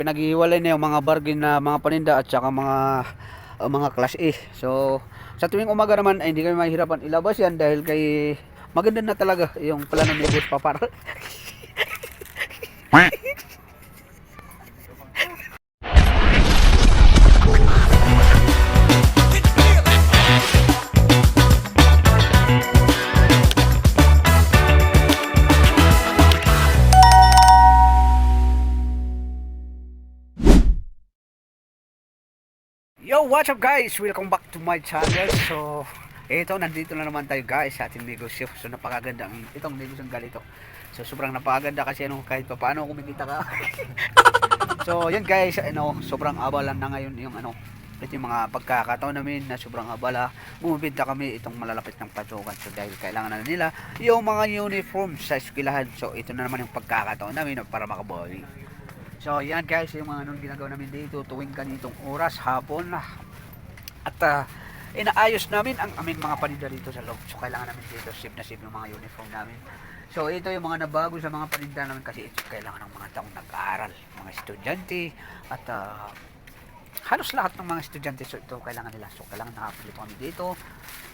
Pinaghihiwalay na yung mga bargain na mga paninda at saka mga class A. So sa tuwing umaga naman ay hindi kami mahihirapan ilabas yan dahil kay maganda na talaga yung plano ni Boss Papar. Yo, what's up guys? Welcome back to my channel. So, nandito na naman tayo guys sa ating negosyo. So, napakaganda itong negosyo ng galito. So, sobrang napakaganda kasi kahit pa paano kumikita ka. So, yan guys, sobrang abala na ngayon yung ito yung mga pagkakataon namin na sobrang abala. Bumibenta kami itong malalapit ng pasukan. So, dahil kailangan na nila yung mga uniform sa eskwelahan. So, ito na naman yung pagkakataon namin para makabawi. So yan guys, yung mga ginagawa namin dito tuwing ganitong oras, hapon na. At inaayos namin ang aming mga paninda dito sa loob. So kailangan namin dito save na save yung mga uniform namin. So ito yung mga nabago sa mga paninda namin kasi ito kailangan ng mga taong nag-aaral, mga estudyante at halos lahat ng mga estudyante. So ito kailangan nila. So kailangan nakapilito kami dito.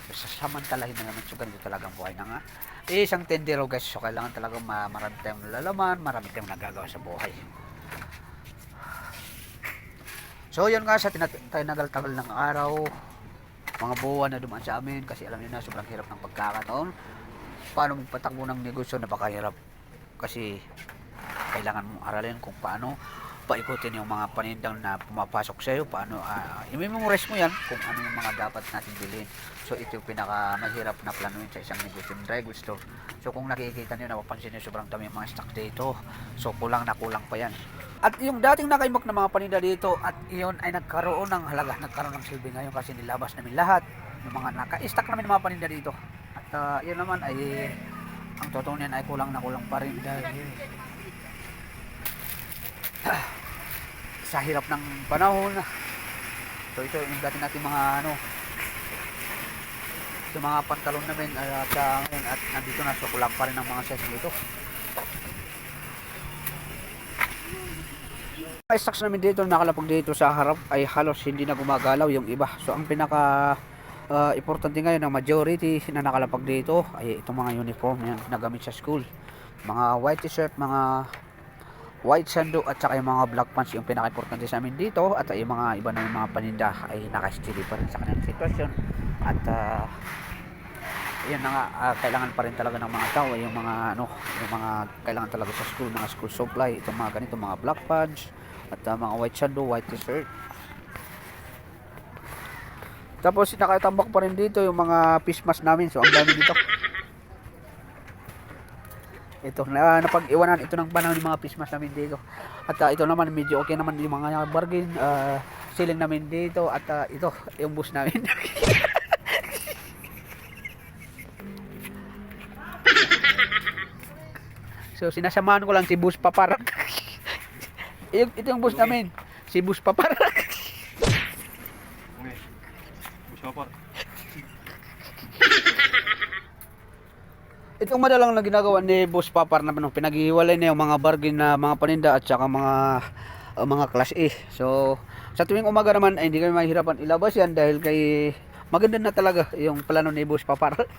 So sasamantalahin na naman. So ganito talagang buhay na nga. Isang tendero guys. So kailangan talagang marami tayong nalalaman, marami tayong nagagawa sa buhay. So yun nga, sa tinagal-tagal ng araw, mga buwan na dumaan sa amin kasi alam niyo na sobrang hirap ng pagkakataon. Paano magpatakbo ng negosyo, napakahirap kasi kailangan mong aralin kung paano paikutin yung mga panindang na pumapasok sa iyo, paano i-memorize mo yan kung ano yung mga dapat natin bilhin. So ito yung pinaka mahirap na planuin sa isang negosyo ng dry goods store. So kung nakikita niyo, napapansin niyo sobrang dami yung mga stock dito. So kulang na kulang pa yan. At yung dating nakaimak na mga paninda dito at iyon ay nagkaroon ng halaga, nagkaroon ng silbi ngayon kasi nilabas namin lahat yung mga naka-stack namin mga paninda dito. At yun naman ay ang totoo niyan ay kulang na kulang pa rin dahil sa hirap ng panahon. So ito yung dati natin mga yung mga pantalon namin at ngayon at nandito na, so kulang pa rin ang mga size dito. Mga stocks namin dito nakalapag dito sa harap ay halos hindi na gumagalaw yung iba. So ang pinaka importante ngayon ng majority na nakalapag dito ay itong mga uniform yan nagamit sa school. Mga white t-shirt, mga white sando at saka yung mga black pants yung pinaka-importante sa amin dito. At yung mga iba na yung mga paninda ay naka-steady pa rin sa kanilang sitwasyon. At yun na nga, kailangan pa rin talaga ng mga tao yung mga yung mga kailangan talaga sa school, mga school supply, itong mga ganito, mga black pants at mga white sando, white t-shirt. Tapos nakatambak pa rin dito yung mga face mask namin. So ang dami dito. Ito napag-iwanan ito ng panahon ng mga face mask namin dito. At ito naman medyo okay naman yung mga bargain ceiling namin dito. At ito yung bus namin. So sinasamahan ko lang si Bus Papar. Ito yung bus namin, si Bus Papar. Bus Papar. Itong madalang na ginagawa ni Boss Papar na pinaghihiwalay na yung mga bargain na mga paninda at saka mga class A. So sa tuwing umaga naman ay hindi kami mahihirapan ilabas yan dahil kay maganda na talaga yung plano ni Boss Papar.